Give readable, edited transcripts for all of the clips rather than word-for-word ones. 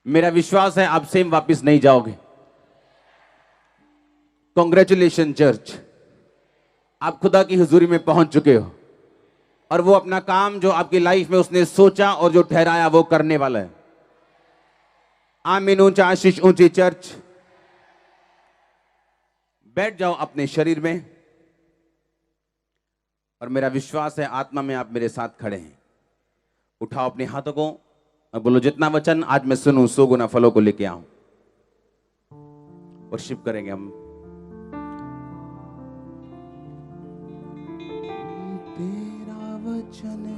मेरा विश्वास है आप सेम वापस नहीं जाओगे। कॉन्ग्रेचुलेशन चर्च, आप खुदा की हुजूरी में पहुंच चुके हो और वो अपना काम जो आपकी लाइफ में उसने सोचा और जो ठहराया वो करने वाला है। आमीन। ऊंचा आशीष ऊंची चर्च। बैठ जाओ अपने शरीर में और मेरा विश्वास है आत्मा में आप मेरे साथ खड़े हैं। उठाओ अपने हाथों को और बोलो, जितना वचन आज मैं सुनूं 100 गुना फलों को लेके आऊं। वर्शिप करेंगे हम। तेरा वचन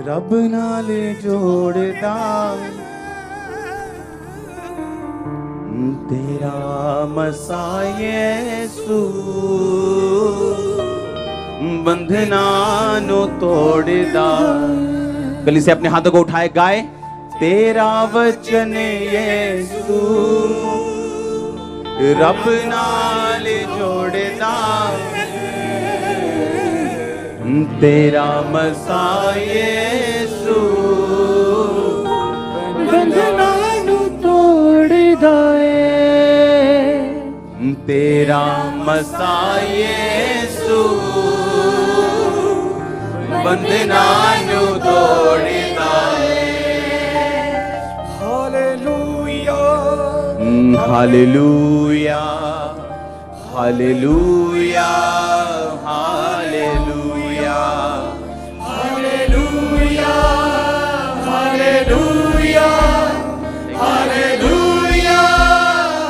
रब नाल जोड़दा, तेरा मसा यीशु बंधना नो तोड़दा। गली से अपने हाथों को उठाए गाए, तेरा वचन यीशु रब नाल जोड़दा, तेरा मसा यीशु बंधना नो तोड़दा है, तेरा मसा यीशु बंधना नो तोड़दा है। Hallelujah hallelujah hallelujah hallelujah hallelujah hallelujah hallelujah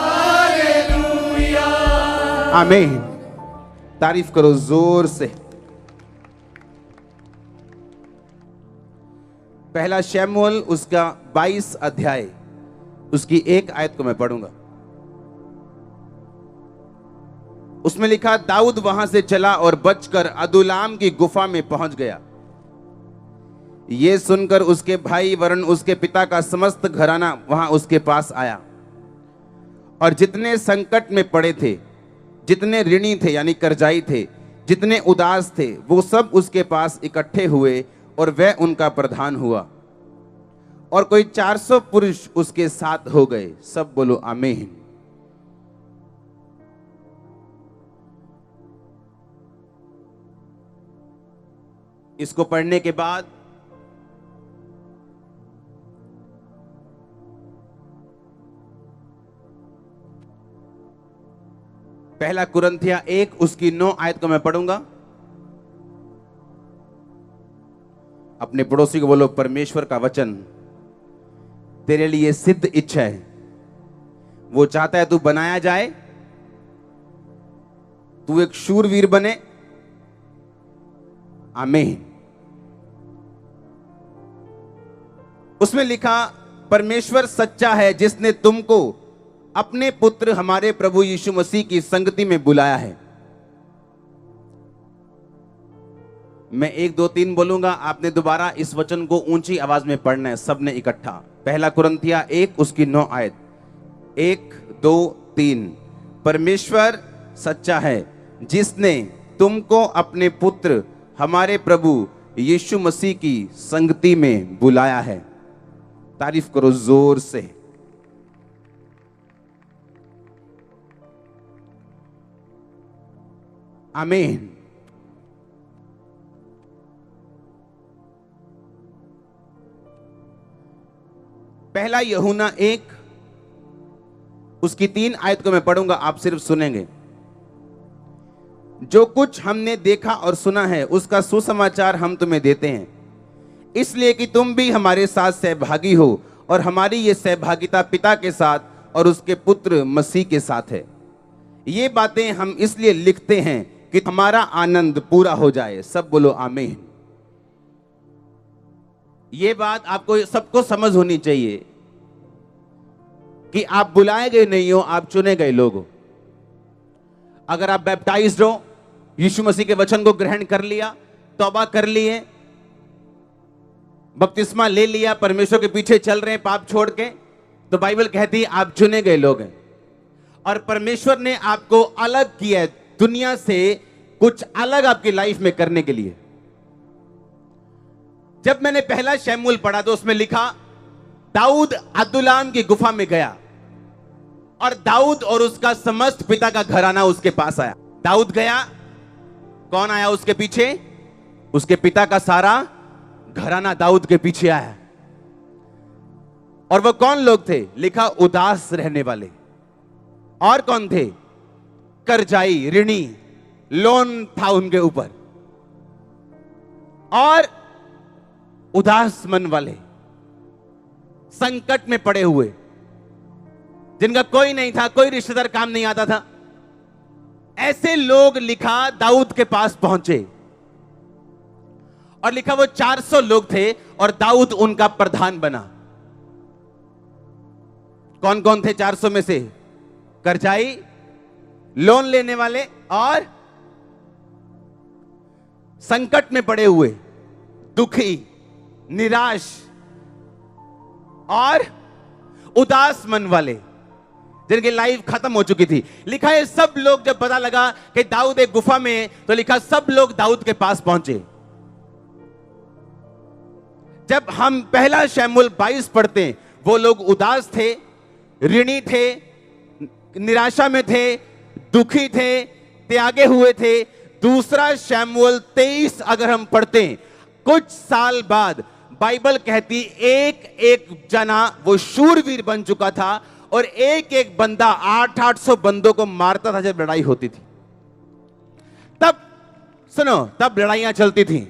hallelujah. आमीन। तारीफ करो जोर से। पहला शमूएल उसका 22 अध्याय उसकी 1 आयत को मैं पढ़ूंगा। उसमें लिखा, दाऊद वहां से चला और बचकर अदुल्लाम की गुफा में पहुंच गया। यह सुनकर उसके भाई वरन उसके पिता का समस्त घराना वहां उसके पास आया और जितने संकट में पड़े थे, जितने ऋणी थे यानी कर्जाई थे, जितने उदास थे, वो सब उसके पास इकट्ठे हुए और वह उनका प्रधान हुआ और कोई 400 पुरुष उसके साथ हो गए। सब बोलो आमीन। इसको पढ़ने के बाद पहला कुरिन्थिया 1 उसकी 9 आयत को मैं पढ़ूंगा। अपने पड़ोसी को बोलो, परमेश्वर का वचन तेरे लिए सिद्ध इच्छा है। वो चाहता है तू बनाया जाए, तू एक शूरवीर बने। आमीन। उसमें लिखा, परमेश्वर सच्चा है जिसने तुमको अपने पुत्र हमारे प्रभु यीशु मसीह की संगति में बुलाया है। मैं 1 2 3 बोलूंगा, आपने दोबारा इस वचन को ऊंची आवाज में पढ़ना है, सबने इकट्ठा। पहला कुरिन्थिया 1 उसकी 9 आयत। 1 2 3। परमेश्वर सच्चा है जिसने तुमको अपने पुत्र हमारे प्रभु यीशु मसीह की संगति में बुलाया है। तारीफ करो जोर से। आमीन। पहला यूहन्ना 1 उसकी 3 आयत को मैं पढ़ूंगा, आप सिर्फ सुनेंगे। जो कुछ हमने देखा और सुना है उसका सुसमाचार हम तुम्हें देते हैं, इसलिए कि तुम भी हमारे साथ सहभागी हो और हमारी ये सहभागिता पिता के साथ और उसके पुत्र मसीह के साथ है। ये बातें हम इसलिए लिखते हैं कि हमारा आनंद पूरा हो जाए। सब बोलो आमीन। ये बात आपको सबको समझ होनी चाहिए कि आप बुलाए गए नहीं हो, आप चुने गए लोग हो। अगर आप बैप्टाइज्ड हो, यीशु मसीह के वचन को ग्रहण कर लिया, तौबा कर लिए, बपतिस्मा ले लिया, परमेश्वर के पीछे चल रहे हैं पाप छोड़ के, तो बाइबल कहती है आप चुने गए लोग हैं और परमेश्वर ने आपको अलग किया है दुनिया से, कुछ अलग आपकी लाइफ में करने के लिए। जब मैंने पहला शमूएल पढ़ा तो उसमें लिखा दाऊद अदुल्लाम की गुफा में गया और दाऊद और उसका समस्त पिता का घराना उसके पास आया। दाऊद गया, कौन आया उसके पीछे? उसके पिता का सारा घराना दाऊद के पीछे आया। और वो कौन लोग थे? लिखा उदास रहने वाले। और कौन थे? कर्जाई, ऋणी, लोन था उनके ऊपर, और उदास मन वाले, संकट में पड़े हुए, जिनका कोई नहीं था, कोई रिश्तेदार काम नहीं आता था, ऐसे लोग लिखा दाऊद के पास पहुंचे। और लिखा वो 400 लोग थे और दाऊद उनका प्रधान बना। कौन कौन थे 400 में से? कर्जाई, लोन लेने वाले, और संकट में पड़े हुए, दुखी, निराश और उदास मन वाले, जिनकी लाइफ खत्म हो चुकी थी। लिखा है सब लोग, जब पता लगा कि दाऊद एक गुफा में है, तो लिखा सब लोग दाऊद के पास पहुंचे। जब हम पहला शमूएल 22 पढ़ते हैं, वो लोग उदास थे, ऋणी थे, निराशा में थे, दुखी थे, त्यागे हुए थे। दूसरा शमूएल 23 अगर हम पढ़ते हैं, कुछ साल बाद बाइबल कहती एक एक जना वो शूरवीर बन चुका था और एक एक बंदा 800 बंदों को मारता था जब लड़ाई होती थी। तब सुनो, तब लड़ाइयां चलती थी,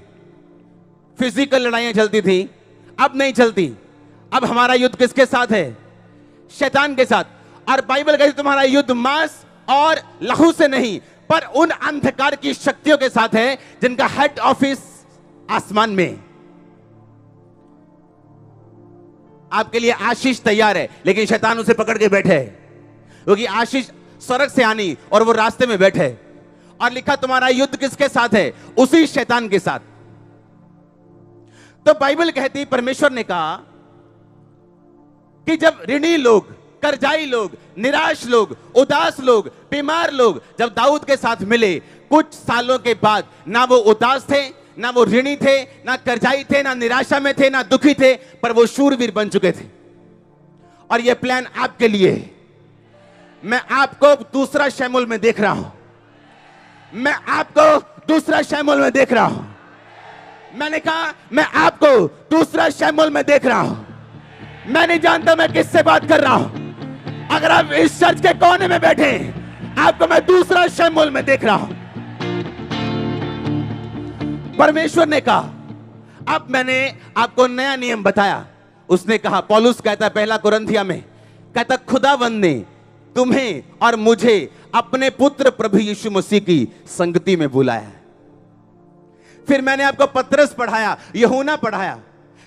फिजिकल लड़ाइयां चलती थी, अब नहीं चलती। अब हमारा युद्ध किसके साथ है? शैतान के साथ। और बाइबल कहती तुम्हारा युद्ध मांस और लहू से नहीं, पर उन अंधकार की शक्तियों के साथ है जिनका हेड ऑफिस आसमान में। आपके लिए आशीष तैयार है, लेकिन शैतान उसे पकड़ के बैठे है, क्योंकि आशीष स्वर्ग से आनी और वो रास्ते में बैठे। और लिखा तुम्हारा युद्ध किसके साथ है? उसी शैतान के साथ। तो बाइबल कहती, परमेश्वर ने कहा कि जब ऋणी लोग, कर्जाई लोग, निराश लोग, उदास लोग, बीमार लोग जब दाऊद के साथ मिले, कुछ सालों के बाद ना वो उदास थे, ना वो ऋणी थे, ना कर्जाई थे, ना निराशा में थे, ना दुखी थे, पर वो शूरवीर बन चुके थे। और ये प्लान आपके लिए है। मैं आपको दूसरा शमूएल में देख रहा हूं। मैं आपको दूसरा शमूएल में देख रहा हूं। मैंने कहा मैं आपको दूसरा शमूएल में देख रहा हूं। मैं नहीं जानता मैं किससे बात कर रहा हूं। अगर आप इस चर्च के कोने में बैठे हैं, आपको मैं दूसरा शमूएल में देख रहा हूं। परमेश्वर ने कहा, अब मैंने आपको नया नियम बताया। उसने कहा, पौलुस कहता है पहला कुरिन्थियों में, कहता खुदावंद ने तुम्हें और मुझे अपने पुत्र प्रभु यीशु मसीह की संगति में बुलाया। फिर मैंने आपको पतरस पढ़ाया, यूहन्ना पढ़ाया।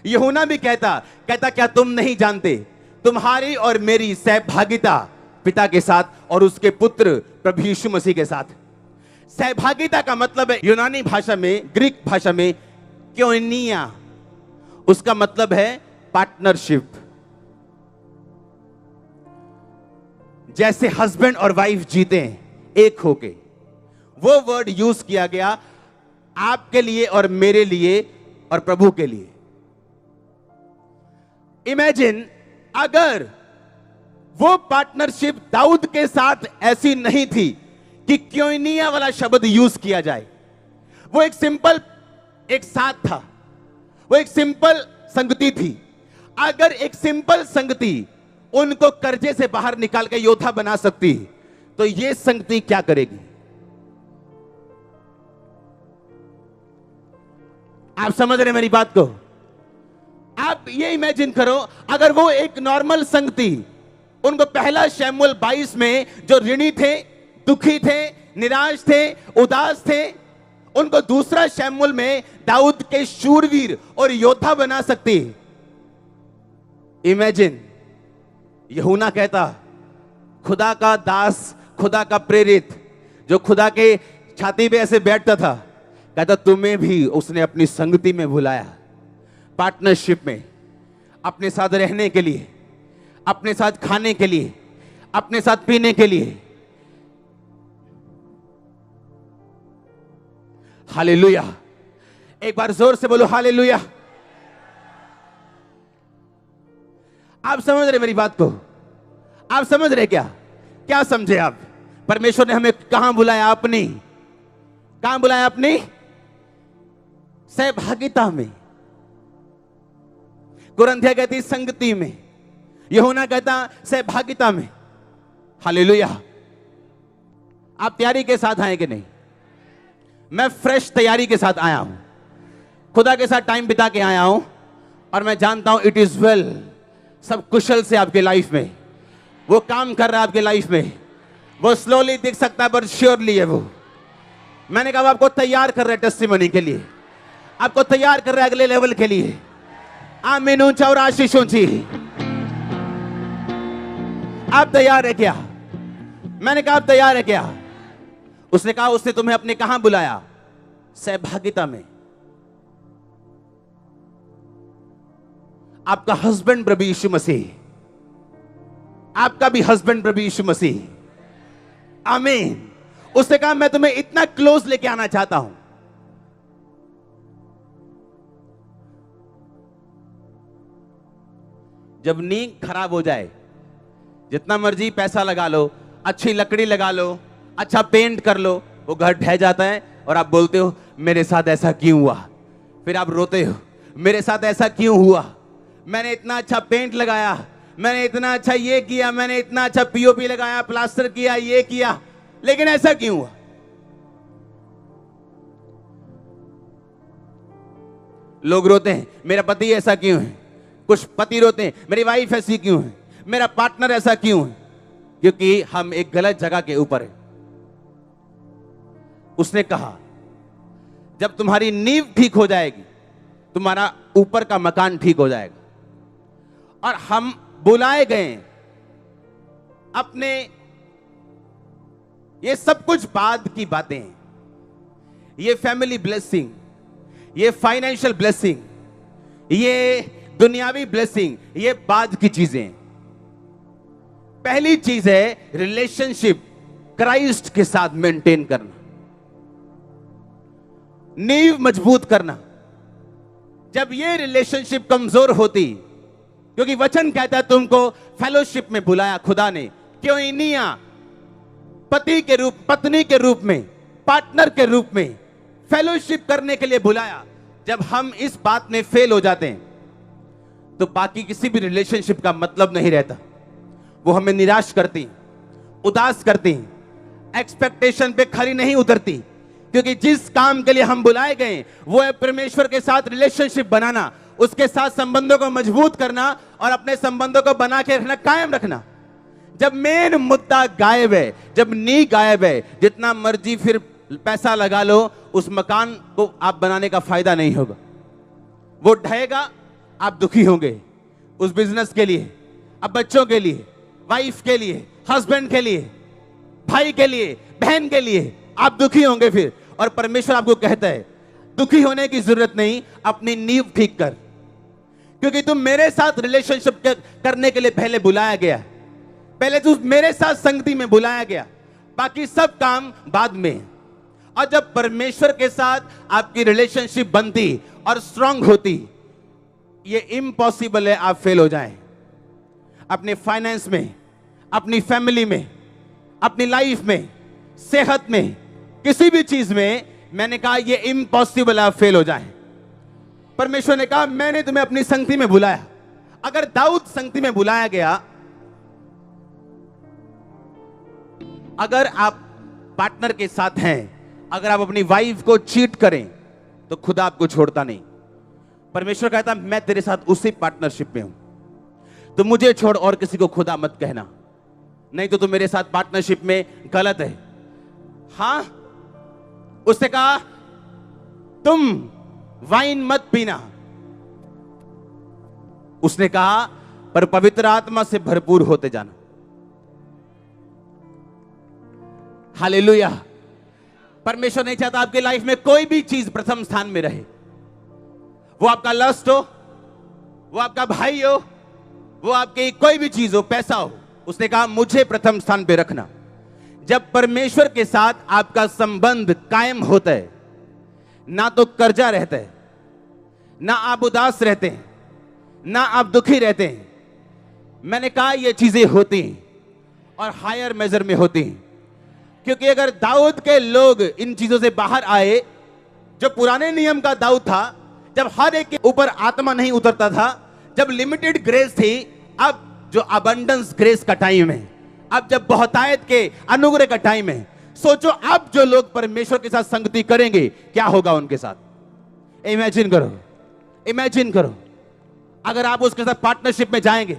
यूहन्ना भी कहता क्या तुम नहीं जानते तुम्हारी और मेरी सहभागिता पिता के साथ और उसके पुत्र प्रभु यीशु मसीह के साथ। सहभागिता का मतलब है यूनानी भाषा में, ग्रीक भाषा में कोइनिया, उसका मतलब है पार्टनरशिप। जैसे हस्बैंड और वाइफ जीते हैं एक होके, वो वर्ड यूज किया गया आपके लिए और मेरे लिए और प्रभु के लिए। इमेजिन अगर वो पार्टनरशिप दाऊद के साथ ऐसी नहीं थी कि कोइनिया वाला शब्द यूज किया जाए। वो एक सिंपल एक साथ था, वो एक सिंपल संगति थी। अगर एक सिंपल संगति उनको कर्जे से बाहर निकाल के योद्धा बना सकती, तो ये संगति क्या करेगी? आप समझ रहे मेरी बात को? आप ये इमेजिन करो, अगर वो एक नॉर्मल संगति, उनको पहला शमूएल 22 में जो ऋणी थे, दुखी थे, निराश थे, उदास थे, उनको दूसरा शमूएल में दाऊद के शूरवीर और योद्धा बना सकती। इमेजिन, यूहन्ना कहता खुदा का दास, खुदा का प्रेरित, जो खुदा के छाती पे ऐसे बैठता था, कहता तुम्हें भी उसने अपनी संगति में बुलाया, पार्टनरशिप में, अपने साथ रहने के लिए, अपने साथ खाने के लिए, अपने साथ पीने के लिए। हालेलुया! एक बार जोर से बोलो हालेलुया! आप समझ रहे मेरी बात को? आप समझ रहे क्या? क्या समझे आप? परमेश्वर ने हमें कहां बुलाया? अपनी, कहां बुलाया? अपनी सहभागिता में। कुरिन्थिया कहती संगति में, यूहन्ना कहता सहभागिता में। हालेलुया। आप तैयारी के साथ आए कि नहीं? मैं फ्रेश तैयारी के साथ आया हूं, खुदा के साथ टाइम बिता के आया हूं, और मैं जानता हूं इट इज वेल। सब कुशल से आपके लाइफ में वो काम कर रहा है, आपके लाइफ में। वो स्लोली दिख सकता है पर श्योरली है वो। मैंने कहा आपको तैयार कर रहा है टेस्टिमनी के लिए, आपको तैयार कर रहा है अगले लेवल के लिए। आमीन। ऊंचा और आशीष ऊंची। आप तैयार है क्या? मैंने कहा आप तैयार है क्या? उसने कहा उसने तुम्हें अपने कहां बुलाया? सहभागिता में। आपका हस्बैंड प्रभु यीशु मसीह, आपका भी हस्बैंड प्रभु यीशु मसीह। आमीन। उसने कहा मैं तुम्हें इतना क्लोज लेके आना चाहता हूं। जब नींद खराब हो जाए, जितना मर्जी पैसा लगा लो, अच्छी लकड़ी लगा लो, अच्छा पेंट कर लो, वो घर ढह जाता है और आप बोलते हो मेरे साथ ऐसा क्यों हुआ? फिर आप रोते हो मेरे साथ ऐसा क्यों हुआ? मैंने इतना अच्छा पेंट लगाया, मैंने इतना अच्छा ये किया, मैंने इतना अच्छा पीओपी लगाया, प्लास्टर किया, ये किया, लेकिन ऐसा क्यों हुआ? लोग रोते हैं मेरा पति ऐसा क्यों है। कुछ पति रोते हैं मेरी वाइफ ऐसी क्यों है, मेरा पार्टनर ऐसा क्यों है। क्योंकि हम एक गलत जगह के ऊपर है। उसने कहा जब तुम्हारी नींव ठीक हो जाएगी, तुम्हारा ऊपर का मकान ठीक हो जाएगा। और हम बुलाए गए अपने, ये सब कुछ बाद की बातें हैं। ये फैमिली ब्लेसिंग, ये फाइनेंशियल ब्लेसिंग, ये दुनियावी ब्लेसिंग, ये बाद की चीजें। पहली चीज है रिलेशनशिप क्राइस्ट के साथ मेंटेन करना, नींव मजबूत करना। जब ये रिलेशनशिप कमजोर होती, क्योंकि वचन कहता है तुमको फेलोशिप में बुलाया खुदा ने, क्यों इनिया पति के रूप, पत्नी के रूप में, पार्टनर के रूप में फेलोशिप करने के लिए बुलाया। जब हम इस बात में फेल हो जाते हैं तो बाकी किसी भी रिलेशनशिप का मतलब नहीं रहता। वो हमें निराश करती, उदास करती, एक्सपेक्टेशन पे खरी नहीं उतरती। क्योंकि जिस काम के लिए हम बुलाए गए वो है परमेश्वर के साथ रिलेशनशिप बनाना, उसके साथ संबंधों को मजबूत करना और अपने संबंधों को बना के रखना, कायम रखना। जब मेन मुद्दा गायब है, जब नी गायब है, जितना मर्जी फिर पैसा लगा लो, उस मकान को आप बनाने का फायदा नहीं होगा। वो ढहेगा, आप दुखी होंगे। उस बिजनेस के लिए, अब बच्चों के लिए, वाइफ के लिए, हस्बैंड के लिए, भाई के लिए, बहन के लिए आप दुखी होंगे फिर। और परमेश्वर आपको कहता है दुखी होने की जरूरत नहीं, अपनी नींव ठीक कर। क्योंकि तुम मेरे साथ रिलेशनशिप करने के लिए पहले बुलाया गया, पहले तू मेरे साथ संगति में बुलाया गया, बाकी सब काम बाद में। और जब परमेश्वर के साथ आपकी रिलेशनशिप बनती और स्ट्रांग होती, ये इम्पॉसिबल है आप फेल हो जाएं। अपने फाइनेंस में, अपनी फैमिली में, अपनी लाइफ में, सेहत में, किसी भी चीज में मैंने कहा ये इम्पॉसिबल है आप फेल हो जाएं। परमेश्वर ने कहा मैंने तुम्हें अपनी संगति में बुलाया। अगर दाऊद संगति में बुलाया गया, अगर आप पार्टनर के साथ हैं, अगर आप अपनी वाइफ को चीट करें तो खुदा आपको छोड़ता नहीं। परमेश्वर कहता मैं तेरे साथ उसी पार्टनरशिप में हूं, तो मुझे छोड़ और किसी को खुदा मत कहना, नहीं तो तुम मेरे साथ पार्टनरशिप में गलत है। हां, उसने कहा तुम वाइन मत पीना। उसने कहा पर पवित्र आत्मा से भरपूर होते जाना। हालेलुया। परमेश्वर नहीं चाहता आपके लाइफ में कोई भी चीज प्रथम स्थान में रहे। वो आपका लस्ट हो, वो आपका भाई हो, वो आपकी कोई भी चीज हो, पैसा हो। उसने कहा मुझे प्रथम स्थान पे रखना। जब परमेश्वर के साथ आपका संबंध कायम होता है, ना तो कर्जा रहता है, ना आप उदास रहते हैं, ना आप दुखी रहते हैं। मैंने कहा ये चीजें होती हैं और हायर मेजर में होती हैं, क्योंकि अगर दाऊद के लोग इन चीजों से बाहर आए, जो पुराने नियम का दाऊद था, जब हर एक के ऊपर आत्मा नहीं उतरता था, जब लिमिटेड ग्रेस थी, अब जो अबंडेंस ग्रेस का टाइम है, अब जब बहुतायत के अनुग्रह का टाइम है, सोचो अब जो लोग परमेश्वर के साथ संगति करेंगे क्या होगा उनके साथ। इमेजिन करो, इमेजिन करो, अगर आप उसके साथ पार्टनरशिप में जाएंगे,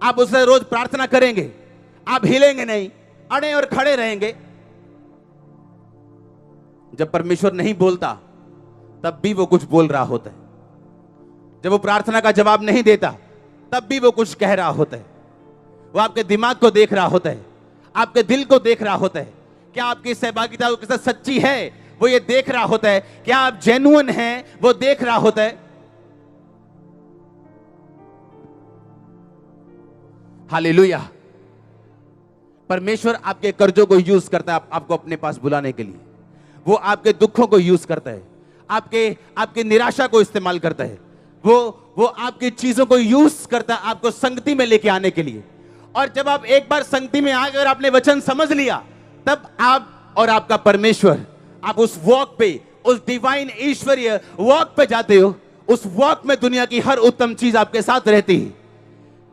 आप उससे रोज प्रार्थना करेंगे, आप हिलेंगे नहीं, अड़े और खड़े रहेंगे। जब परमेश्वर नहीं बोलता तब भी वो कुछ बोल रहा होता है, जब वो प्रार्थना का जवाब नहीं देता तब भी वो कुछ कह रहा होता है। वो आपके दिमाग को देख रहा होता है, आपके दिल को देख रहा होता है, क्या आपकी सहभागिता उसके साथ सच्ची है, वो ये देख रहा होता है, क्या आप जेन्युइन हैं, वो देख रहा होता है। हालेलुया। परमेश्वर आपके कर्जों को यूज करता है आपको अपने पास बुलाने के लिए। वो आपके दुखों को यूज करता है, आपके निराशा को इस्तेमाल करता है, वो आपकी चीजों को यूज करता है आपको संगति में लेके आने के लिए। और जब आप एक बार संगति में आ गए और आपने वचन समझ लिया, तब आप और आपका परमेश्वर, आप उस वॉक पे, उस डिवाइन ईश्वरीय वॉक पे जाते हो। उस वॉक में दुनिया की हर उत्तम चीज आपके साथ रहती है,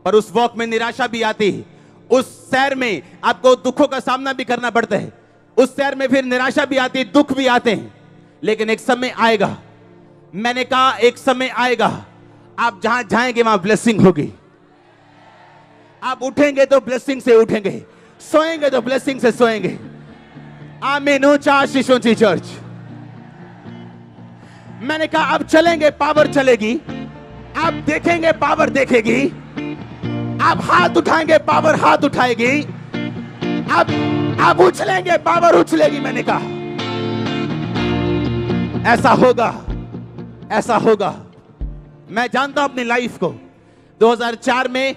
पर उस वॉक में निराशा भी आती है, उस सैर में आपको दुखों का सामना भी करना पड़ता है, उस सैर में फिर निराशा भी आती है, दुख भी आते हैं। लेकिन एक समय आएगा, मैंने कहा एक समय आएगा, आप जहां जाएंगे वहां ब्लेसिंग होगी। आप उठेंगे तो ब्लेसिंग से उठेंगे, सोएंगे तो ब्लेसिंग से सोएंगे। आमीन। ऊंचा शिशुची चर्च। मैंने कहा आप चलेंगे, पावर चलेगी, आप देखेंगे, पावर देखेगी, आप हाथ उठाएंगे, पावर हाथ उठाएगी, आप उछलेंगे, पावर उछलेगी। मैंने कहा ऐसा होगा, ऐसा होगा। मैं जानता हूं अपनी लाइफ को 2004 में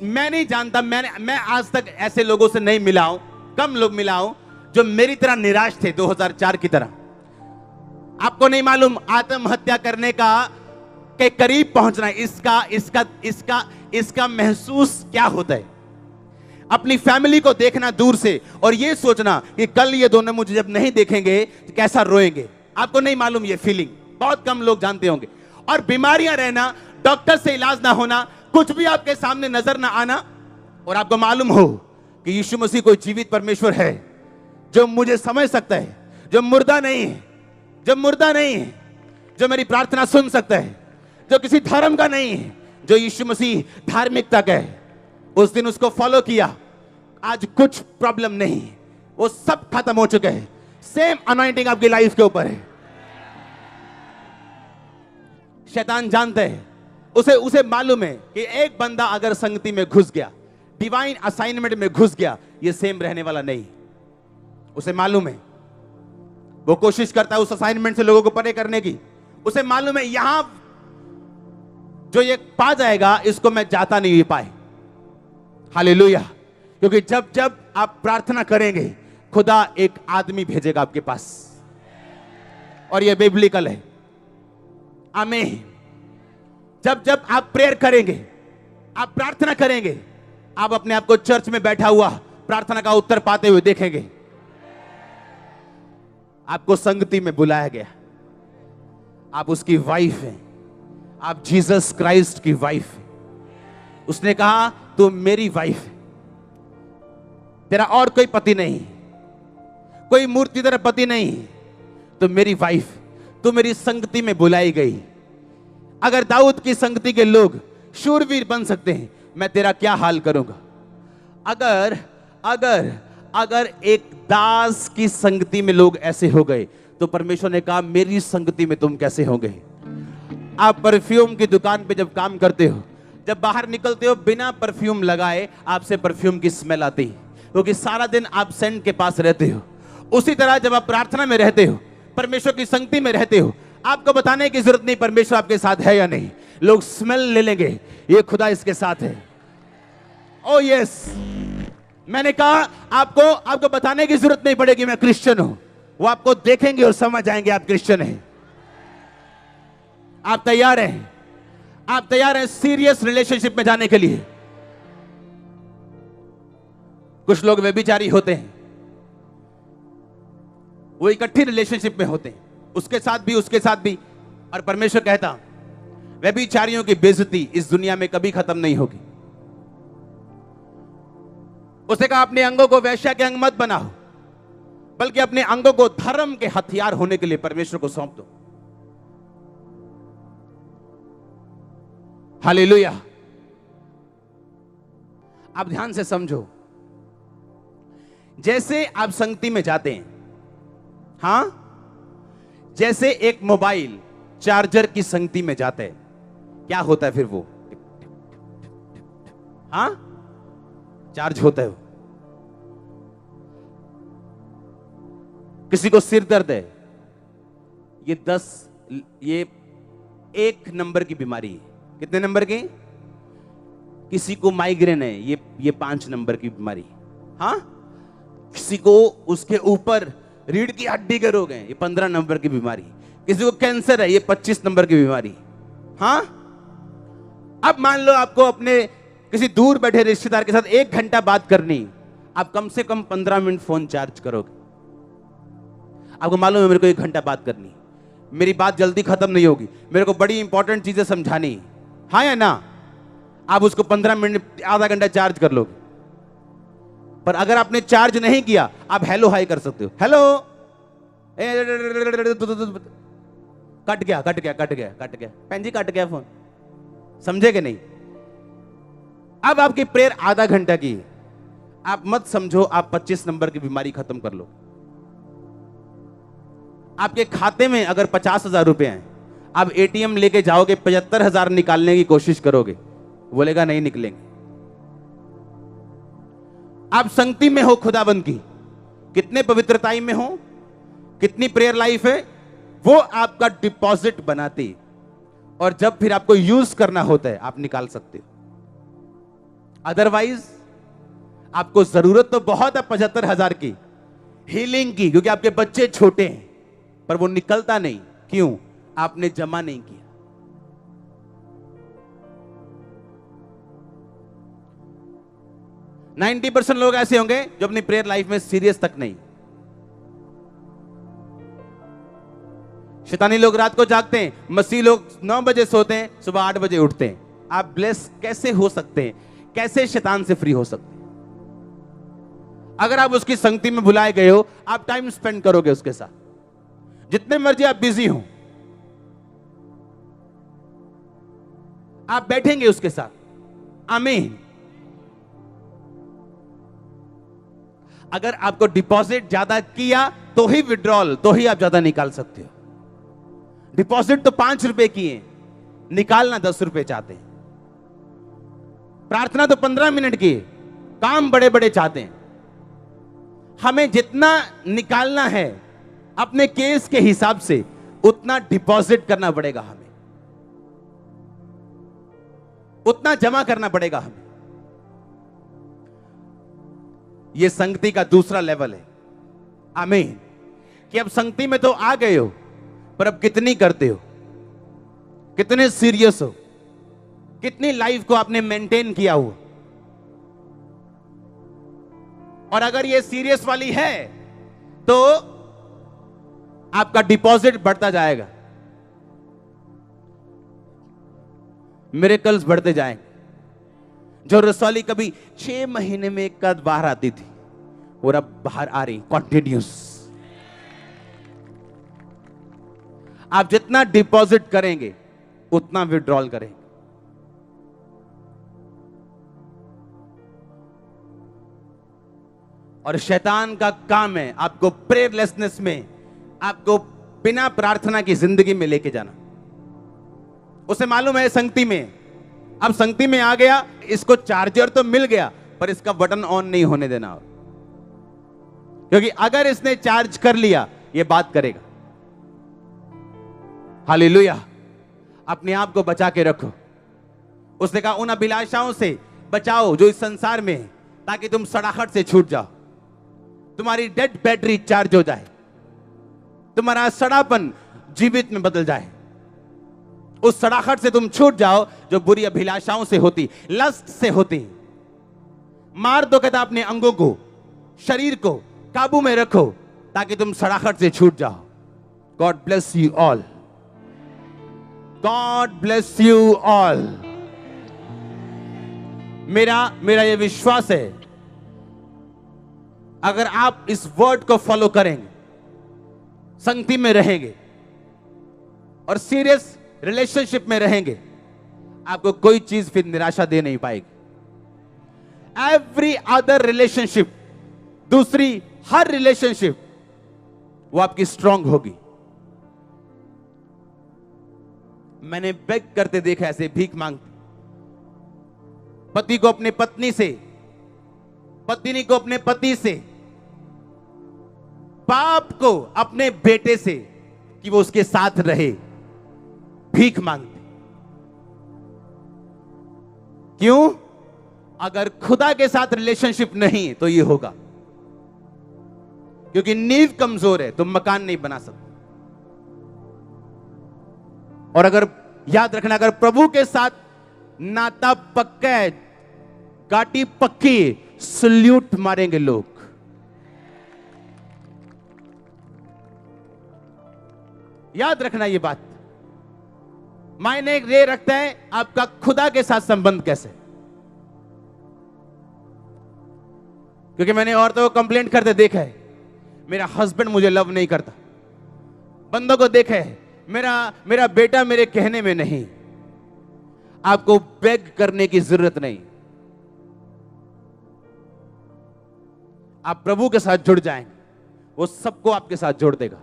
मैं नहीं जानता, मैं आज तक ऐसे लोगों से नहीं मिला हूं, कम लोग मिला हूं जो मेरी तरह निराश थे 2004 की तरह। आपको नहीं मालूम आत्महत्या करने का के करीब पहुंचना, इसका महसूस क्या होता है। अपनी फैमिली को देखना दूर से और ये सोचना कि कल ये दोनों मुझे जब नहीं देखेंगे तो कैसा रोएंगे। आपको नहीं मालूम ये फीलिंग, बहुत कम लोग जानते होंगे। और बीमारियां रहना, डॉक्टर से इलाज ना होना, कुछ भी आपके सामने नजर ना आना, और आपको मालूम हो कि यीशु मसीह कोई जीवित परमेश्वर है जो मुझे समझ सकता है, जो मुर्दा नहीं है, जो मेरी प्रार्थना सुन सकता है, जो किसी धर्म का नहीं है, जो यीशु मसीह धार्मिकता का है। उस दिन उसको फॉलो किया, आज कुछ प्रॉब्लम नहीं, वो सब खत्म हो चुके हैं। सेम अनॉइंटिंग आपकी लाइफ के ऊपर है। शैतान जानता है, उसे मालूम है कि एक बंदा अगर संगति में घुस गया, डिवाइन असाइनमेंट में घुस गया, ये सेम रहने वाला नहीं। उसे मालूम है, वो कोशिश करता है उस असाइनमेंट से लोगों को परे करने की। उसे मालूम है यहां जो ये पा जाएगा, इसको मैं जाता नहीं पाए। हालेलुया। क्योंकि जब जब आप प्रार्थना करेंगे, खुदा एक आदमी भेजेगा आपके पास, और ये बिब्लिकल है। आमीन। जब जब आप प्रेयर करेंगे, आप प्रार्थना करेंगे, आप अपने आप को चर्च में बैठा हुआ प्रार्थना का उत्तर पाते हुए देखेंगे। आपको संगति में बुलाया गया, आप उसकी वाइफ हैं, आप जीसस क्राइस्ट की वाइफ हैं। उसने कहा तू मेरी वाइफ है, तेरा और कोई पति नहीं, कोई मूर्ति तेरा पति नहीं, तो मेरी वाइफ, तू मेरी संगति में बुलाई गई। अगर दाऊद की संगति के लोग शूरवीर बन सकते हैं, मैं तेरा क्या हाल करूंगा। अगर अगर अगर एक दास की संगति में लोग ऐसे हो गए, तो परमेश्वर ने कहा मेरी संगति में तुम कैसे होंगे। आप परफ्यूम की दुकान पे जब काम करते हो, जब बाहर निकलते हो, बिना परफ्यूम लगाए आपसे परफ्यूम की स्मेल आती है, क्योंकि सारा दिन आप सेंट के पास रहते हो। उसी तरह जब आप प्रार्थना में रहते हो, परमेश्वर की संगति में रहते हो, आपको बताने की जरूरत नहीं परमेश्वर आपके साथ है या नहीं, लोग स्मेल ले लेंगे, ये खुदा इसके साथ है। ओ यस, मैंने कहा आपको बताने की जरूरत नहीं पड़ेगी मैं क्रिश्चियन हूं, वो आपको देखेंगे और समझ जाएंगे आप क्रिश्चियन हैं। आप तैयार हैं? आप तैयार हैं सीरियस रिलेशनशिप में जाने के लिए? कुछ लोग व्यभिचारी होते हैं, वो इकट्ठी रिलेशनशिप में होते हैं, उसके साथ भी उसके साथ भी, और परमेश्वर कहता व्यभिचारियों की बेइज्जती इस दुनिया में कभी खत्म नहीं होगी। उसने कहा अपने अंगों को वेश्या के अंग मत बनाओ, बल्कि अपने अंगों को धर्म के हथियार होने के लिए परमेश्वर को सौंप दो। हालेलुया। आप ध्यान से समझो, जैसे आप संगति में जाते हैं, हां, जैसे एक मोबाइल चार्जर की संगति में जाता है, क्या होता है फिर वो? हां, चार्ज होता है। किसी को सिर दर्द है, ये 1 नंबर की बीमारी है। कितने नंबर की? किसी को माइग्रेन है, ये 5 नंबर की बीमारी। हाँ, किसी को उसके ऊपर रीढ़ की हड्डी के रोग हैं, ये 15 नंबर की बीमारी। किसी को कैंसर है, ये 25 नंबर की बीमारी। हाँ, अब मान लो आपको अपने किसी दूर बैठे रिश्तेदार के साथ 1 घंटा बात करनी, आप कम से कम 15 मिनट फोन चार्ज करोगे। आपको मालूम है मेरे को 1 घंटा बात करनी, मेरी बात जल्दी खत्म नहीं होगी, मेरे को बड़ी इंपॉर्टेंट चीजें समझानी, हाँ या ना? आप उसको 15 मिनट आधा घंटा चार्ज कर लोगे। पर अगर आपने चार्ज नहीं किया, आप हेलो हाई कर सकते हो। हेलो, कट गया भैन जी, कट गया फोन। समझे कि नहीं? अब आपकी प्रेयर आधा घंटा की है, आप मत समझो आप 25 नंबर की बीमारी खत्म कर लो। आपके खाते में अगर 50,000 रुपए हैं, आप एटीएम लेके जाओगे, 75,000 निकालने की कोशिश करोगे, बोलेगा नहीं निकलेंगे। आप संगति में हो खुदाबंद की, कितने पवित्रताई में हो, कितनी प्रेयर लाइफ है, वो आपका डिपॉजिट बनाती, और जब फिर आपको यूज करना होता है आप निकाल सकते हो। अदरवाइज आपको जरूरत तो बहुत है 75,000 की हीलिंग की, क्योंकि आपके बच्चे छोटे हैं, पर वो निकलता नहीं। क्यों? आपने जमा नहीं किया। नाइन्टी 90% लोग ऐसे होंगे जो अपनी प्रेयर लाइफ में सीरियस तक नहीं। शैतानी लोग रात को जागते हैं, मसीह लोग 9 बजे सोते हैं, सुबह 8 बजे उठते हैं। आप ब्लेस कैसे हो सकते हैं? कैसे शैतान से फ्री हो सकते हैं? अगर आप उसकी संगति में बुलाए गए हो, आप टाइम स्पेंड करोगे उसके साथ, जितने मर्जी आप बिजी हो, आप बैठेंगे उसके साथ। आमीन। अगर आपको डिपॉजिट ज्यादा किया तो ही विड्रॉल, तो ही आप ज्यादा निकाल सकते हो। डिपॉजिट तो 5 रुपए की है, निकालना 10 रुपए चाहते हैं। प्रार्थना तो 15 मिनट की है, काम बड़े बड़े चाहते हैं। हमें जितना निकालना है अपने केस के हिसाब से, उतना डिपॉजिट करना पड़ेगा, हमें उतना जमा करना पड़ेगा हमें। यह संगति का दूसरा लेवल है। आमीन। कि अब संगति में तो आ गए हो, पर अब कितनी करते हो, कितने सीरियस हो, कितनी लाइफ को आपने मेंटेन किया हुआ। और अगर ये सीरियस वाली है तो आपका डिपॉजिट बढ़ता जाएगा, मिरेकल्स बढ़ते जाएंगे। जो रसौली कभी 6 महीने में एक आध बाहर आती थी, और अब बाहर आ रही कॉन्टिन्यूस। आप जितना डिपॉजिट करेंगे उतना विड्रॉल करेंगे। और शैतान का काम है आपको प्रेयरलेसनेस में, आपको बिना प्रार्थना की जिंदगी में लेके जाना। उसे मालूम है संगति में, अब संगति में आ गया, इसको चार्जर तो मिल गया, पर इसका बटन ऑन नहीं होने देना, क्योंकि अगर इसने चार्ज कर लिया ये बात करेगा। हालेलुया। अपने आप को बचा के रखो। उसने कहा उन अभिलाषाओं से बचाओ जो इस संसार में है, ताकि तुम सड़ाहट से छूट जाओ, तुम्हारी डेड बैटरी चार्ज हो जाए, तुम्हारा सड़ापन जीवित में बदल जाए। उस सड़ाहट से तुम छूट जाओ जो बुरी अभिलाषाओं से होती, लस्ट से होती। मार दो कहता अपने अंगों को, शरीर को काबू में रखो ताकि तुम सड़ाहट से छूट जाओ। God bless you all. God bless you all. मेरा यह विश्वास है, अगर आप इस वर्ड को फॉलो करेंगे, संगति में रहेंगे और सीरियस रिलेशनशिप में रहेंगे, आपको कोई चीज फिर निराशा दे नहीं पाएगी। एवरी अदर रिलेशनशिप, दूसरी हर रिलेशनशिप, वो आपकी स्ट्रांग होगी। मैंने बेग करते देखा, ऐसे भीख मांगते, पति को अपने पत्नी से, पत्नी को अपने पति से, बाप को अपने बेटे से कि वो उसके साथ रहे, भीख मांगते। क्यों? अगर खुदा के साथ रिलेशनशिप नहीं तो ये होगा, क्योंकि नींव कमजोर है, तुम मकान नहीं बना सकते। और अगर याद रखना, अगर प्रभु के साथ नाता पक्का है, गाटी पक्की, सल्यूट मारेंगे लोग। याद रखना ये बात। मायने ये रखता है आपका खुदा के साथ संबंध कैसे। क्योंकि मैंने औरतों को कंप्लेंट करते देखा है, मेरा हस्बैंड मुझे लव नहीं करता। बंदों को देखा है, मेरा बेटा मेरे कहने में नहीं। आपको बेग करने की जरूरत नहीं, आप प्रभु के साथ जुड़ जाएंगे, वो सबको आपके साथ जोड़ देगा।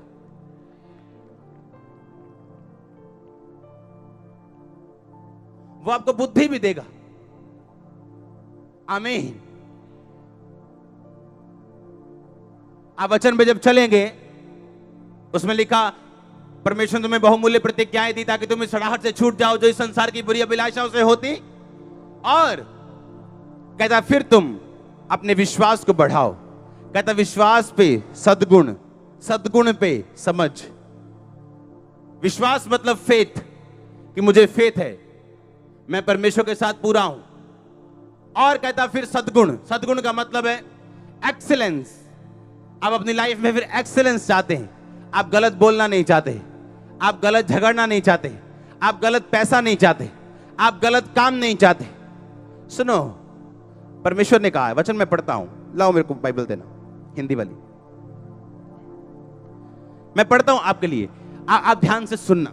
वो आपको बुद्धि भी देगा। आमीन। आप वचन पे जब चलेंगे, उसमें लिखा, परमेश्वर तुम्हें बहुमूल्य प्रतिज्ञाएं दी ताकि तुम इस सड़ाहट से छूट जाओ जो इस संसार की बुरी अभिलाषाओं से होती, और कहता फिर तुम अपने विश्वास को बढ़ाओ। कहता विश्वास पे सद्गुण, सद्गुण पे समझ। विश्वास मतलब फेथ, कि मुझे फेथ है, मैं परमेश्वर के साथ पूरा हूं। और कहता फिर सद्गुण, सद्गुण का मतलब है एक्सीलेंस। आप अपनी लाइफ में फिर एक्सीलेंस चाहते हैं। आप गलत बोलना नहीं चाहते, आप गलत झगड़ना नहीं चाहते, आप गलत पैसा नहीं चाहते, आप गलत काम नहीं चाहते। सुनो, परमेश्वर ने कहा है, वचन में पढ़ता हूं, लाओ मेरे को बाइबल देना, हिंदी वाली मैं पढ़ता हूं आपके लिए, आप ध्यान से सुनना।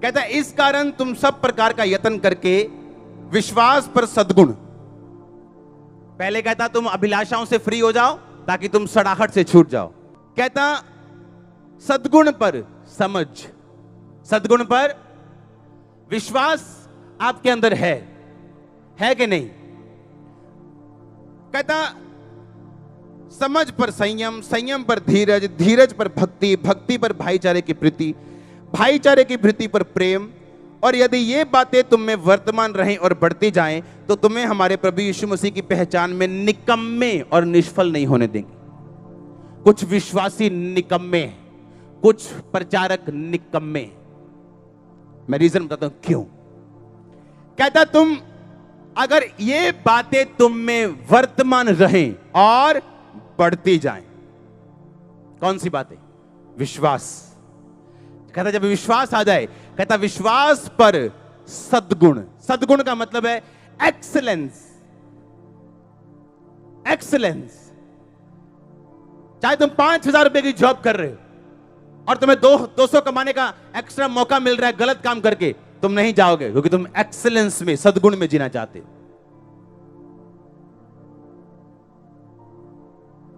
कहता है इस कारण तुम सब प्रकार का यत्न करके विश्वास पर सद्गुण। पहले कहता तुम अभिलाषाओं से फ्री हो जाओ ताकि तुम सड़ाहट से छूट जाओ। कहता सद्गुण पर समझ, सद्गुण पर विश्वास आपके अंदर है कि नहीं। कहता समझ पर संयम, संयम पर धीरज, धीरज पर भक्ति, भक्ति पर भाईचारे की प्रीति, भाईचारे की प्रीति पर प्रेम। और यदि ये बातें तुम में वर्तमान रहें और बढ़ती जाएं तो तुम्हें हमारे प्रभु यीशु मसीह की पहचान में निकम्मे और निष्फल नहीं होने देंगे। कुछ विश्वासी निकम्मे, कुछ प्रचारक निकम्मे। मैं रीजन बताता हूं क्यों। कहता तुम अगर ये बातें तुम में वर्तमान रहें और बढ़ती जाएं। कौन सी बातें? विश्वास। कहता जब विश्वास आ जाए, कहता विश्वास पर सद्गुण। सद्गुण का मतलब है एक्सीलेंस, एक्सीलेंस। चाहे तुम 5,000 रुपए की जॉब कर रहे हो और तुम्हें 200 कमाने का एक्स्ट्रा मौका मिल रहा है गलत काम करके, तुम नहीं जाओगे क्योंकि तुम एक्सीलेंस में, सद्गुण में जीना चाहते हो।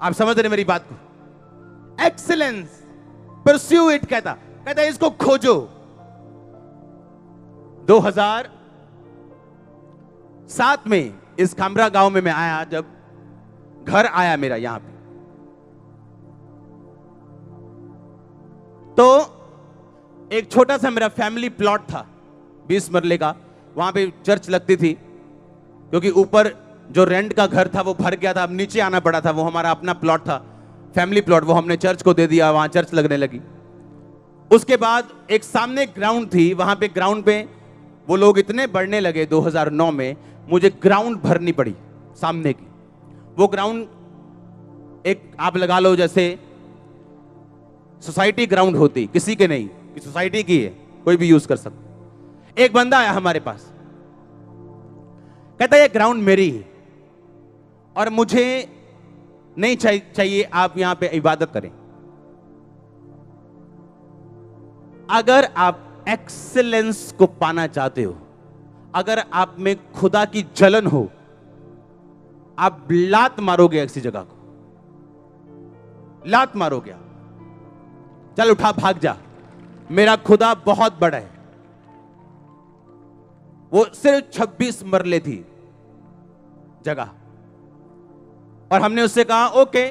आप समझ रहे मेरी बात को? Excellence, pursue it. कहता इसको खोजो। 2007 में इस खामरा गांव में मैं आया, जब घर आया मेरा यहां पे, तो एक छोटा सा मेरा फैमिली प्लॉट था 20 मरले का। वहां पे चर्च लगती थी क्योंकि ऊपर जो रेंट का घर था वो भर गया था, अब नीचे आना पड़ा था। वो हमारा अपना प्लॉट था, फैमिली प्लॉट, वो हमने चर्च को दे दिया, वहां चर्च लगने लगी। उसके बाद एक सामने ग्राउंड थी, वहां पे ग्राउंड पे वो लोग इतने बढ़ने लगे 2009 में, मुझे ग्राउंड भरनी पड़ी सामने की। वो ग्राउंड एक आप लगा लो जैसे सोसाइटी ग्राउंड होती, किसी के नहीं, कि सोसाइटी की है, कोई भी यूज कर सकता। एक बंदा आया हमारे पास, कहता है ये ग्राउंड मेरी है और मुझे नहीं चाहिए आप यहां पे इबादत करें। अगर आप एक्सीलेंस को पाना चाहते हो, अगर आप में खुदा की जलन हो, आप लात मारोगे ऐसी जगह को, लात मारोगे, चल उठा भाग जा, मेरा खुदा बहुत बड़ा है। वो सिर्फ 26 मरले थी जगह, और हमने उससे कहा ओके,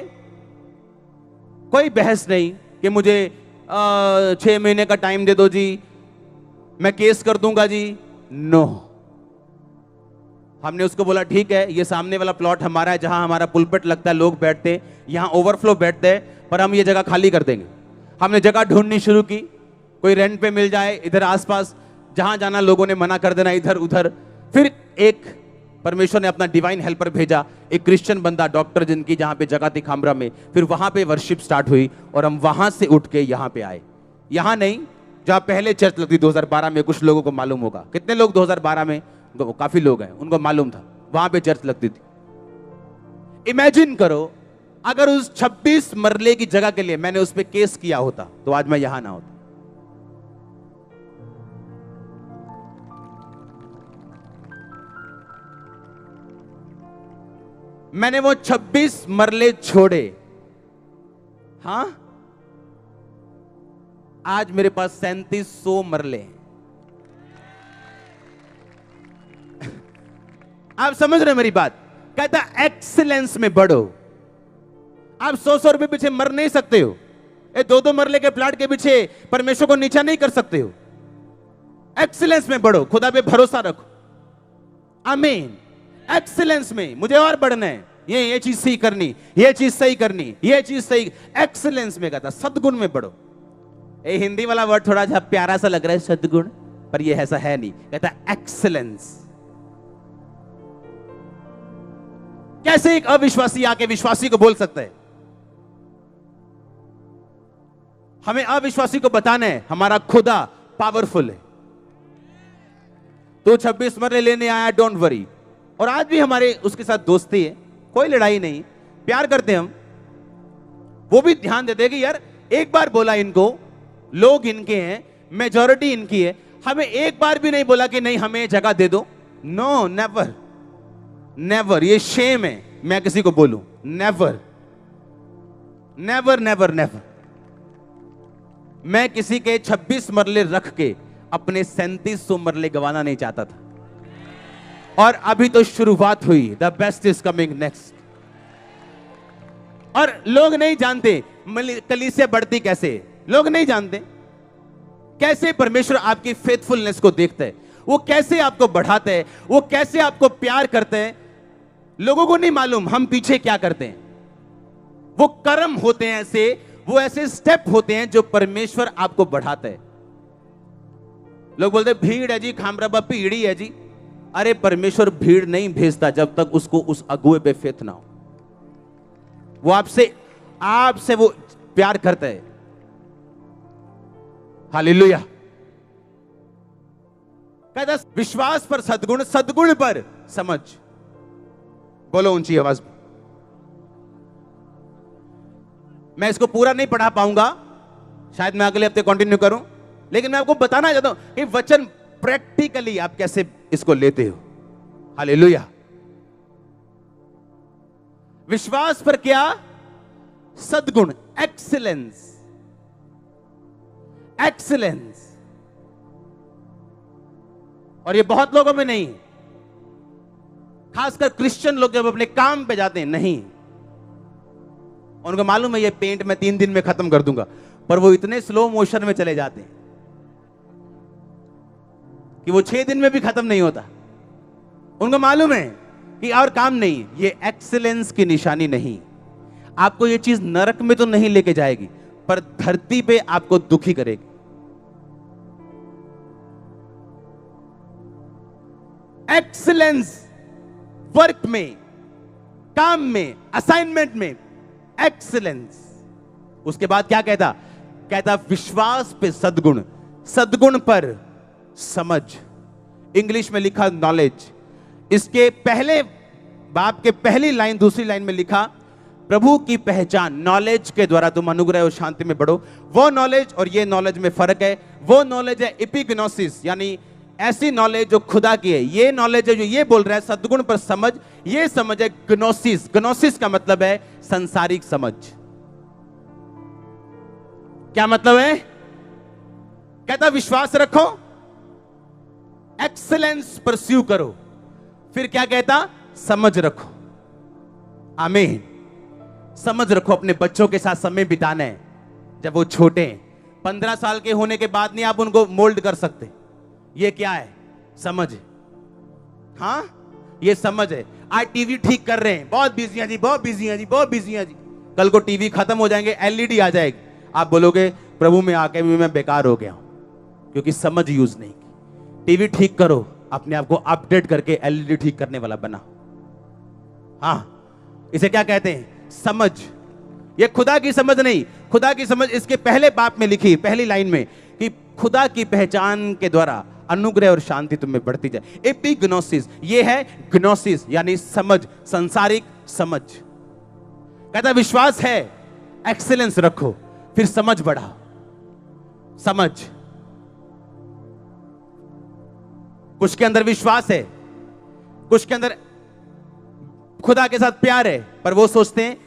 कोई बहस नहीं कि मुझे 6 महीने का टाइम दे दो जी, मैं केस कर दूंगा जी। नो, हमने उसको बोला ठीक है, ये सामने वाला प्लॉट हमारा है, जहां हमारा पुलपिट लगता है, लोग बैठते हैं, यहां ओवरफ्लो बैठते हैं, पर हम ये जगह खाली कर देंगे। हमने जगह ढूंढनी शुरू की, कोई रेंट पे मिल जाए इधर आसपास, जहां जाना लोगों ने मना कर देना, इधर उधर। फिर एक परमेश्वर ने अपना डिवाइन हेल्पर भेजा, एक क्रिश्चियन बंदा, डॉक्टर, जिनकी जहां पे जगह थी खामरा में। फिर वहां पे वर्शिप स्टार्ट हुई और हम वहां से उठ के यहां पे आए। यहां नहीं, जहां पहले चर्च लगती 2012 में, कुछ लोगों को मालूम होगा, कितने लोग 2012 में, काफी लोग हैं, उनको मालूम था वहां पे चर्च लगती थी। इमेजिन करो अगर उस 26 मरले की जगह के लिए मैंने उस पर केस किया होता तो आज मैं यहां ना होता। मैंने वो 26 मरले छोड़े, हां, आज मेरे पास 3700 मरले हैं। आप समझ रहे मेरी बात? कहता एक्सीलेंस में बढ़ो। आप 100 रुपए पीछे मर नहीं सकते हो, ये 2-2 मरले के प्लाट के पीछे परमेश्वर को नीचा नहीं कर सकते हो। एक्सीलेंस में बढ़ो, खुदा पे भरोसा रखो। आमीन। एक्सीलेंस में मुझे और बढ़ना है, ये चीज सही करनी, ये चीज सही करनी, ये चीज सही, एक्सीलेंस में कहता सद्गुण में बढ़ो। ये हिंदी वाला वर्ड थोड़ा सा प्यारा सा लग रहा है सद्गुण, पर ये ऐसा है नहीं, कहता एक्सीलेंस। कैसे एक अविश्वासी आके विश्वासी को बोल सकता है? हमें अविश्वासी को बताना है हमारा खुदा पावरफुल है। तो 26 मरले लेने आया, डोंट वरी। और आज भी हमारे उसके साथ दोस्ती है, कोई लड़ाई नहीं, प्यार करते हैं हम। वो भी ध्यान देते हैं कि यार एक बार बोला इनको, लोग इनके हैं, मेजॉरिटी इनकी है, हमें एक बार भी नहीं बोला कि नहीं हमें जगह दे दो। नो, नेवर नेवर, ये शेम है मैं किसी को बोलूं। Never never never never. मैं किसी के 26 मरले रख के अपने 3700 मरले गंवाना नहीं चाहता था। और अभी तो शुरुआत हुई, the best is coming next. और लोग नहीं जानते कलीसिया बढ़ती कैसे, लोग नहीं जानते कैसे परमेश्वर आपकी फेथफुलनेस को देखता है, वो कैसे आपको बढ़ाता है, वो कैसे आपको प्यार करते हैं। लोगों को नहीं मालूम हम पीछे क्या करते हैं। वो कर्म होते हैं ऐसे, वो ऐसे स्टेप होते हैं जो परमेश्वर आपको बढ़ाता है। लोग बोलते हैं भीड़ है जी, खामराबा भीड़ ही है जी। अरे परमेश्वर भीड़ नहीं भेजता जब तक उसको उस अगुए पे फेथ ना हो। वो आपसे वो प्यार करता है। हालेलुया। कहता विश्वास पर सद्गुण, सद्गुण पर समझ। बोलो ऊंची आवाज में। मैं इसको पूरा नहीं पढ़ा पाऊंगा, शायद मैं अगले हफ्ते कंटिन्यू करूं, लेकिन मैं आपको बताना चाहता हूं कि वचन प्रैक्टिकली आप कैसे इसको लेते हो। हालेलुया। विश्वास पर क्या? सद्गुण, एक्सीलेंस। एक्सीलेंस। और ये बहुत लोगों में नहीं, खासकर क्रिश्चियन लोग जब अपने काम पे जाते हैं, नहीं, उनको मालूम है ये पेंट मैं 3 दिन में खत्म कर दूंगा, पर वो इतने स्लो मोशन में चले जाते हैं कि वो 6 दिन में भी खत्म नहीं होता। उनको मालूम है कि और काम नहीं। ये एक्सीलेंस की निशानी नहीं। आपको ये चीज नरक में तो नहीं लेके जाएगी, पर धरती पे आपको दुखी करेगी। एक्सीलेंस वर्क में, काम में, असाइनमेंट में एक्सीलेंस। उसके बाद क्या कहता विश्वास पे सद्गुण, सद्गुण पर समझ, इंग्लिश में लिखा नॉलेज। इसके पहले बाप के पहली लाइन दूसरी लाइन में लिखा प्रभु की पहचान, नॉलेज के द्वारा तुम अनुग्रह और शांति में बढ़ो। वो नॉलेज और ये नॉलेज में फर्क है। वो नॉलेज है एपिग्नोसिस, यानी ऐसी नॉलेज जो खुदा की है। ये नॉलेज है जो ये बोल रहा है सद्गुण पर समझ, ये समझ है ग्नोसिस। ग्नोसिस का मतलब है संसारिक समझ। क्या मतलब है? कहता विश्वास रखो, एक्सीलेंस परस्यू करो, फिर क्या कहता समझ रखो। आमीन। समझ रखो, अपने बच्चों के साथ समय बिताना है जब वो छोटे हैं। 15 साल के होने के बाद नहीं आप उनको मोल्ड कर सकते। ये क्या है? समझ है। हाँ, ये समझ है। आज टीवी ठीक कर रहे हैं, बहुत बिजी हैं जी, बहुत बिजी हैं जी, बहुत बिजी हैं जी। कल को टीवी खत्म हो जाएंगे, एलईडी आ जाएगी, आप बोलोगे प्रभु में आके भी मैं बेकार हो गया हूं, क्योंकि समझ यूज नहीं की। टीवी ठीक करो, अपने आप को अपडेट करके एलईडी ठीक करने वाला बना। हाँ, इसे क्या कहते हैं? समझ। ये खुदा की समझ नहीं, खुदा की समझ इसके पहले बाप में लिखी, पहली लाइन में, कि खुदा की पहचान के द्वारा अनुग्रह और शांति तुम्हें बढ़ती जाए। एपिग्नोसिस, ये है ग्नोसिस, यानी समझ, संसारिक समझ। कहता विश्वास है, एक्सीलेंस रखो, फिर समझ बढ़ाओ। समझ, कुछ के अंदर विश्वास है, कुछ के अंदर खुदा के साथ प्यार है, पर वो सोचते हैं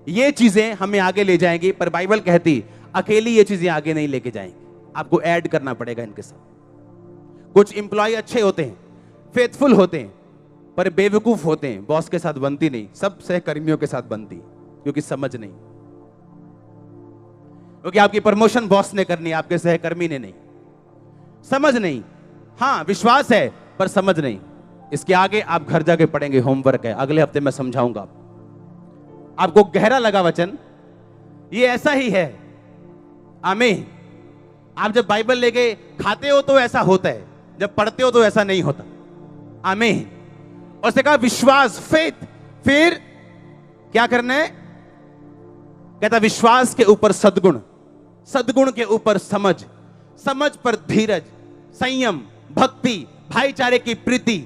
ये चीजें हमें आगे ले जाएंगी, पर बाइबल कहती अकेली ये चीजें आगे नहीं लेके जाएंगी, आपको ऐड करना पड़ेगा इनके साथ। कुछ इंप्लॉय अच्छे होते हैं, फेथफुल होते हैं, पर बेवकूफ होते हैं, बॉस के साथ बनती नहीं, सब सहकर्मियों के साथ बनती, क्योंकि समझ नहीं। क्योंकि आपकी प्रमोशन बॉस ने करनी, आपके सहकर्मी ने नहीं। समझ नहीं। हाँ, विश्वास है पर समझ नहीं। इसके आगे आप घर जाके पढ़ेंगे, होमवर्क है, अगले हफ्ते मैं समझाऊंगा आपको। गहरा लगा वचन, ये ऐसा ही है। आमीन। आप जब बाइबल लेके खाते हो तो ऐसा होता है, जब पढ़ते हो तो ऐसा नहीं होता। आमीन। और उसने कहा विश्वास, फेथ, फिर क्या करना है? कहता विश्वास के ऊपर सद्गुण, सद्गुण के ऊपर समझ, समझ पर धीरज, संयम, भक्ति, भाईचारे की प्रीति।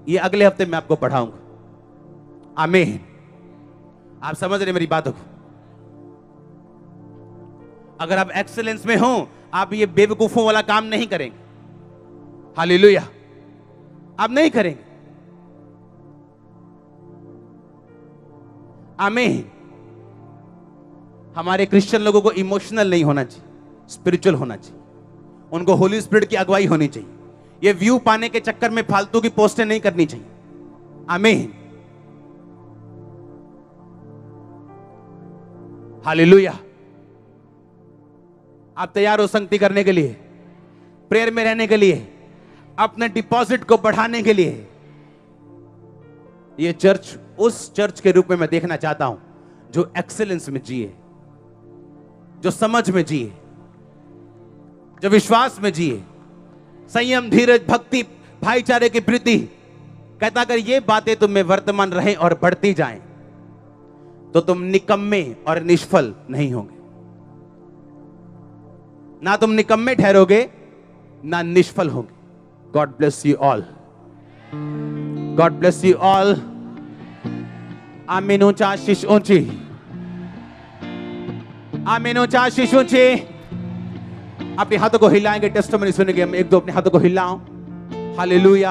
ये अगले हफ्ते मैं आपको पढ़ाऊंगा। आमीन। आप समझ रहे मेरी बातों को? अगर आप एक्सीलेंस में हो, आप ये बेवकूफों वाला काम नहीं करेंगे। हालेलुया। आप नहीं करेंगे। आमीन। हमारे क्रिश्चियन लोगों को इमोशनल नहीं होना चाहिए, स्पिरिचुअल होना चाहिए। उनको होली स्पिरिट की अगुवाई होनी चाहिए। ये व्यू पाने के चक्कर में फालतू की पोस्टें नहीं करनी चाहिए। आमीन। हालेलुया। आप तैयार हो संगति करने के लिए, प्रेयर में रहने के लिए, अपने डिपॉजिट को बढ़ाने के लिए? ये चर्च उस चर्च के रूप में मैं देखना चाहता हूं जो एक्सीलेंस में जिए, जो समझ में जिए, जो विश्वास में जिए, संयम, धीरज, भक्ति, भाईचारे की प्रीति। कहता अगर ये बातें तुम में वर्तमान रहें और बढ़ती जाएं, तो तुम निकम्मे और निष्फल नहीं होंगे। ना तुम निकम्मे ठहरोगे, ना निष्फल होंगे। God bless you all. God bless you all. आमीन। ऊंचा आशीष ऊंची। आमीन। ऊंचा आशीष ऊंची। अपने हाथों को हिलाएंगे, टेस्टिमनी सुनेंगे। हम एक दो अपने हाथों को हिलाओ। हालेलुया।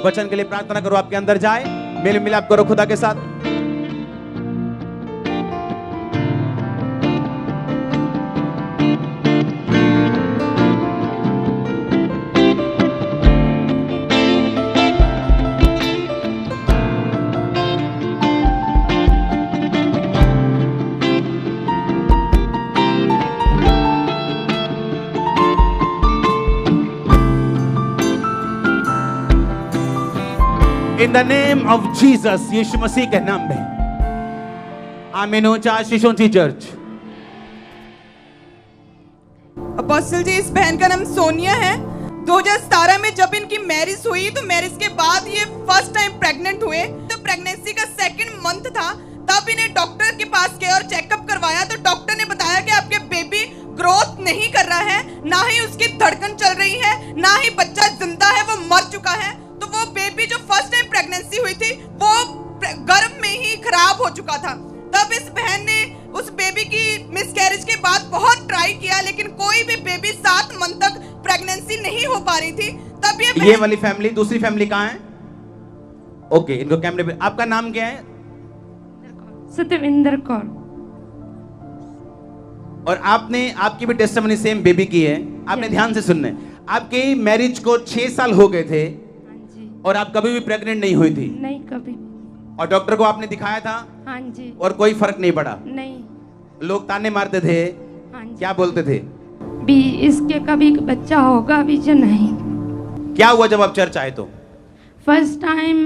वचन के लिए प्रार्थना करो, आपके अंदर जाए, मेल मिलाप करो खुदा के साथ। In the name of Jesus, यीशु मसीह के नाम में आमीन चाशिशोंची चर्च। अपोस्टल जी, इस बहन का नाम सोनिया है। 2017 में जब इनकी मैरिज हुई तो मैरिज के बाद ये फर्स्ट टाइम प्रेग्नेंट हुए। तो प्रेगनेंसी का सेकंड मंथ था, तब इन्हें डॉक्टर के पास गए और चेकअप करवाया। तो डॉक्टर ने बताया कि आपके बेबी ग्रोथ नहीं कर रहा है, ना ही उसकी धड़कन चल रही है, ना ही बच्चा जिंदा है, वो मर चुका है। तो वो बेबी जो फर्स्ट टाइम प्रेगनेंसी हुई थी वो गर्भ में ही खराब हो चुका था। तब इस बहन ने उस बेबी की मिसकैरेज के बाद बहुत ट्राई किया, लेकिन कोई भी बेबी 7 मंथ तक प्रेगनेंसी नहीं हो पा रही थी। तब ये वाली फैमिली, दूसरी फैमिली कहाँ है? ओके, इनको कैमरे पे। आपका नाम क्या है? सत्यविंदर कौर। और आपने, आपकी भी टेस्टिमनी सेम बेबी की है। आपने ध्यान से सुनना है। आपकी मैरिज को 6 साल हो गए थे और आप कभी भी प्रेग्नेंट नहीं हुई थी? नहीं, कभी। और डॉक्टर को आपने दिखाया था? हाँ जी। और कोई फर्क नहीं पड़ा? नहीं। लोग ताने मारते थे? हाँ जी। क्या बोलते थे? भी इसके कभी बच्चा होगा भी या नहीं। क्या हुआ जब आप चर्च आए तो? फर्स्ट टाइम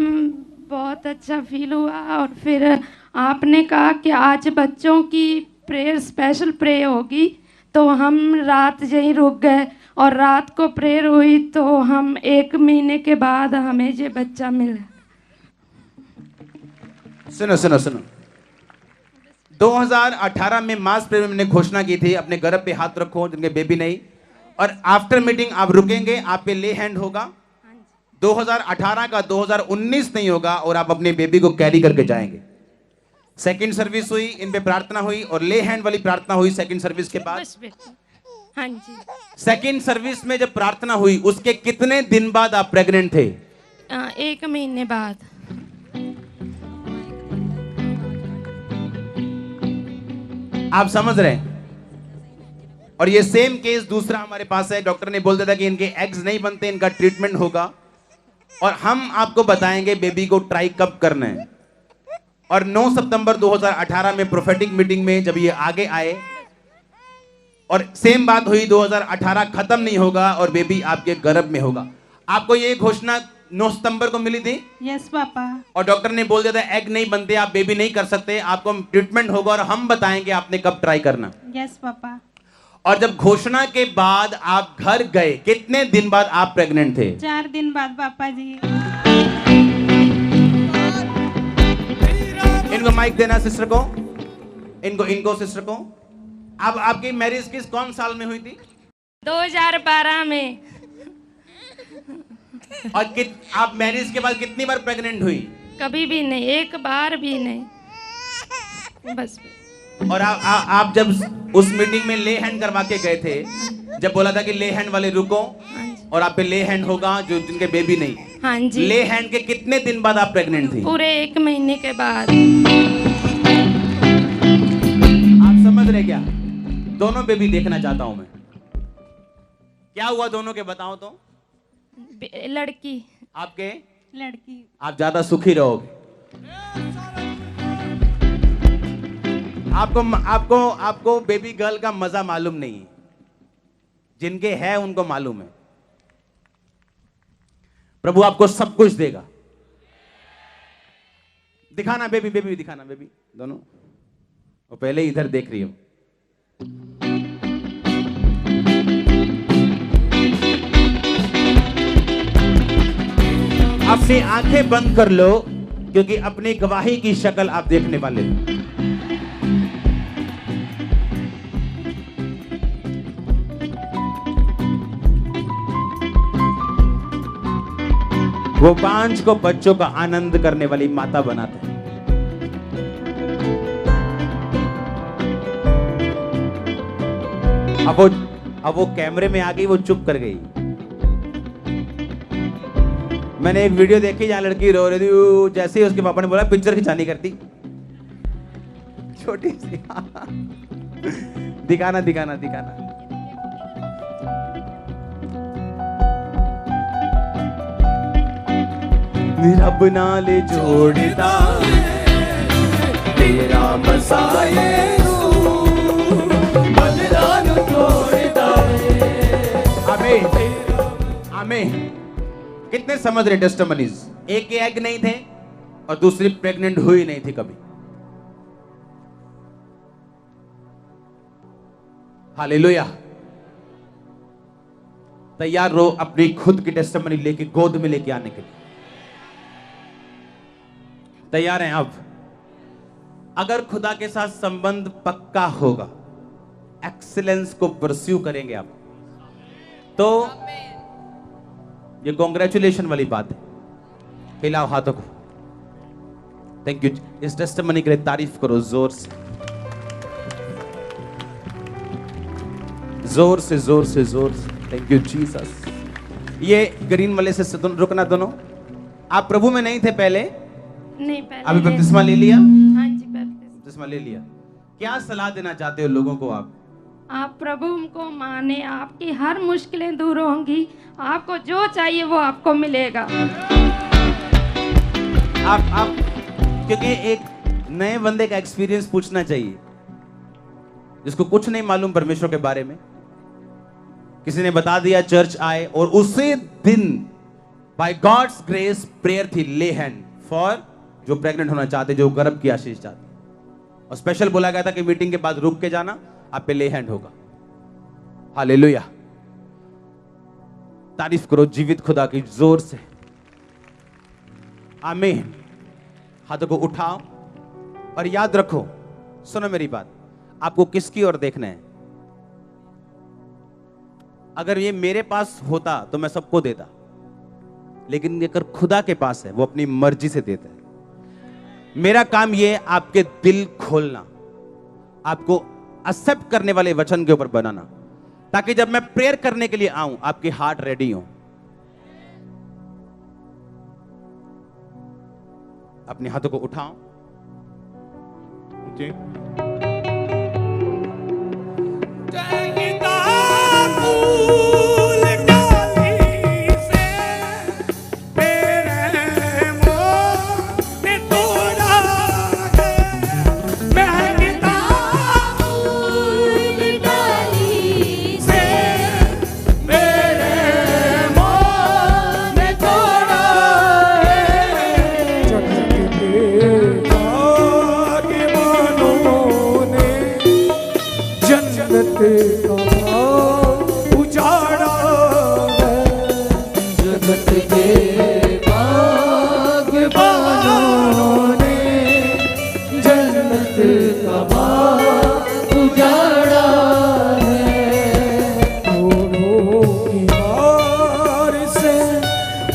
बहुत अच्छा फील हुआ, और फिर आपने कहा कि आज बच्चों की प्रेयर, स्पेशल प्रेयर होगी। तो हम रात यहीं रुक गए और रात को प्रेयर हुई तो हम 1 महीने के बाद हमें ये बच्चा मिला। सुनो सुनो सुनो, 2018 में मास प्रेयर में मैंने घोषणा की थी, अपने गर्भ पे हाथ रखो जिनके बेबी नहीं, और आफ्टर मीटिंग आप रुकेंगे, आप पे ले हैंड होगा। 2018 का 2019 नहीं होगा, और आप अपने बेबी को कैरी करके जाएंगे। सेकंड सर्विस हुई, इन पे प्रार्थना हुई और ले हैंड वाली प्रार्थना हुई सेकंड सर्विस के बाद। हाँ जी। सेकंड सर्विस में जब प्रार्थना हुई उसके कितने दिन बाद आप प्रेग्नेंट थे? 1 महीने बाद। आप समझ रहे हैं? और ये सेम केस दूसरा हमारे पास है। डॉक्टर ने बोल दिया था कि इनके एग्स नहीं बनते, इनका ट्रीटमेंट होगा और हम आपको बताएंगे बेबी को ट्राई कब करना है। और 9 सितंबर 2018 में प्रोफेटिक मीटिंग में जब ये आगे आए और सेम बात हुई, 2018 खत्म नहीं होगा और बेबी आपके गर्भ में होगा। आपको ये घोषणा 9 सितंबर को मिली थी? Yes papa. और डॉक्टर ने बोल दिया था एग नहीं बनते, आप बेबी नहीं कर सकते, आपको ट्रीटमेंट होगा और हम बताएंगे आपने कब ट्राई करना। Yes papa. और जब घोषणा के बाद आप घर गए, कितने दिन बाद आप प्रेग्नेंट थे? 4 दिन बाद पापा जी। इनको माइक देना सिस्टर को, इनको सिस्टर को। अब आपकी मैरिज कौन साल में हुई थी? 2012 में। और आप मैरिज के बाद कितनी बार प्रेग्नेंट हुई? कभी भी नहीं, 1 बार भी नहीं, बस। और आप जब उस मीटिंग में ले हैंड करवा के गए थे, जब बोला था कि ले हैंड वाले रुको और आप पे ले हैंड होगा जो जिनके बेबी नहीं। हाँ जी। ले हैंड के कितने दिन बाद आप प्रेग्नेंट थी? पूरे 1 महीने के बाद। आप समझ रहे क्या? दोनों बेबी देखना चाहता हूं मैं। क्या हुआ दोनों के, बताओ तो। लड़की। आपके? लड़की। आप ज्यादा सुखी रहोगे। आपको बेबी गर्ल का मजा मालूम नहीं है, जिनके है उनको मालूम है। प्रभु आपको सब कुछ देगा। दिखाना बेबी, बेबी दिखाना बेबी, दोनों। वो पहले इधर देख रही हो। अपनी आंखें बंद कर लो क्योंकि अपनी गवाही की शक्ल आप देखने वाले हो। वो 5 को बच्चों का आनंद करने वाली माता बनाते हैं। अब वो कैमरे में आ गई, वो चुप कर गई। मैंने एक वीडियो देखी जहां लड़की रो रही थी, जैसे ही उसके पापा ने बोला पिक्चर खिंचानी करती, छोटी सी। दिखाना दिखाना दिखाना। रब नाल जोड़दा तेरा मसाए बलिदान तोड़दा। आमीन आमीन। कितने समझ रहे टेस्टिमनीज? एक एग नहीं थे और दूसरी प्रेग्नेंट हुई नहीं थी कभी। हालेलुया। तैयार रहो अपनी खुद की टेस्टिमनी लेके गोद में लेके आने के लिए। तैयार हैं आप? अगर खुदा के साथ संबंध पक्का होगा, एक्सीलेंस को परस्यू करेंगे आप, तो ये कॉन्ग्रेचुलेशन वाली बात है। हिलाओ हाथों को। Thank you. इस टेस्टिमनी के लिए तारीफ करो जोर से, जोर से, जोर से, जोर से। Thank you Jesus. ये ग्रीन वाले से रुकना दोनों। आप प्रभु में नहीं थे पहले? नहीं, पहले अभी बपतिस्मा ले लिया? हाँ जी, बपतिस्मा ले लिया। क्या सलाह देना चाहते हो लोगों को आप? आप प्रभु को माने, आपकी हर मुश्किलें दूर होंगी, आपको जो चाहिए वो आपको मिलेगा। आप क्योंकि एक नए बंदे का एक्सपीरियंस पूछना चाहिए जिसको कुछ नहीं मालूम परमेश्वर के बारे में। किसी ने बता दिया, चर्च आए और उसी दिन बाय गॉड्स ग्रेस प्रेयर थी, ले हैंड फॉर जो प्रेग्नेंट होना चाहते, जो गर्भ की आशीष चाहते, और स्पेशल बोला गया था कि मीटिंग के बाद रुक के जाना, आप पे ले हैंड होगा। हालेलुया। तारीफ करो जीवित खुदा की जोर से। आमीन। हाथों को उठाओ और याद रखो, सुनो मेरी बात, आपको किसकी ओर देखना है? अगर ये मेरे पास होता तो मैं सबको देता, लेकिन अगर खुदा के पास है, वो अपनी मर्जी से देता है। मेरा काम ये आपके दिल खोलना, आपको एक्सेप्ट करने वाले वचन के ऊपर बनाना, ताकि जब मैं प्रेयर करने के लिए आऊं आपके हार्ट रेडी हो। अपने हाथों को उठाओ। जी।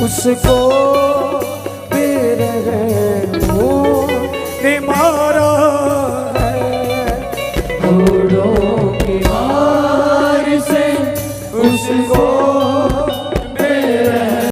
उसको तेरे ने मारा है, घोड़ों की मार से उसको